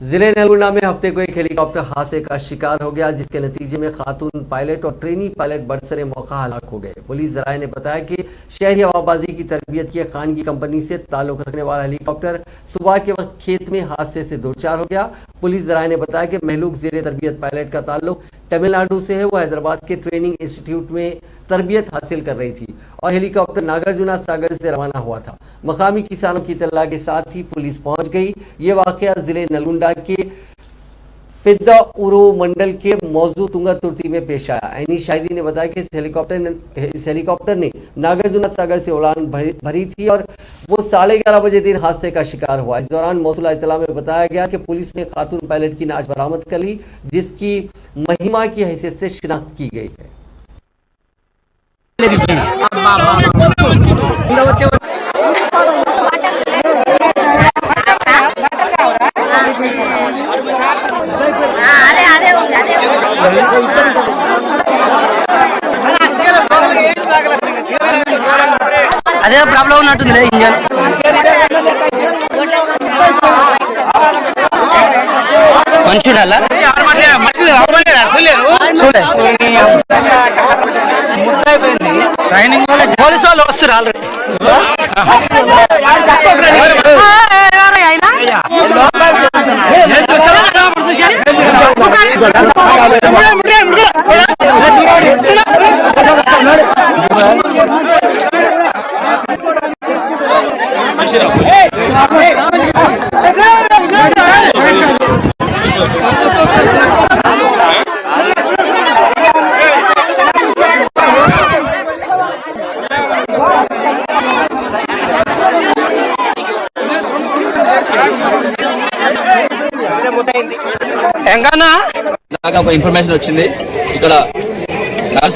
जिले नलगुंडा में हफ्ते को एक हेलीकॉप्टर हादसे का शिकार हो गया, जिसके नतीजे में खातून पायलट और ट्रेनी पायलट बरसरे मौका हलाक हो गए। पुलिस जराये ने बताया कि शहरी हवाबाजी की तरबियत की खानगी कंपनी से ताल्लुक रखने वाला हेलीकॉप्टर सुबह के वक्त खेत में हादसे से दो चार हो गया। पुलिस जराये ने बताया कि महलूक जेर तरबियत पायलट का ताल्लुक तमिलनाडु से है। वो हैदराबाद के ट्रेनिंग इंस्टीट्यूट में तरबियत हासिल कर रही थी और हेलीकॉप्टर नागार्जुना सागर से रवाना हुआ था। मकामी किसानों की इत्तला के साथ ही पुलिस पहुंच गई। ये वाकया जिले नलगुंडा के पिद्दाउरू मंडल के मौजू तुंगा तुर्ती में पेश आया। ऐनी शाहिदी ने बताया कि इस हेलीकॉप्टर ने नागार्जुना सागर से उड़ान भरी थी और वो 11:30 बजे दिन हादसे का शिकार हुआ। इस दौरान मौसूला इत्तला में बताया गया कि पुलिस ने खातून पायलट की नाश बरामद कर ली, जिसकी महिमा की हैसियत से शिनाख्त की गई है। అదే ప్రాబ్లం ఉన్నట్టుంది ఇంజన్ మంచుడాలా ట్రైనింగ్ పోలీసు వాళ్ళు వస్తారు ఆల్రెడీ నాకు ఒక ఇన్ఫర్మేషన్ వచ్చింది ఇక్కడ సార్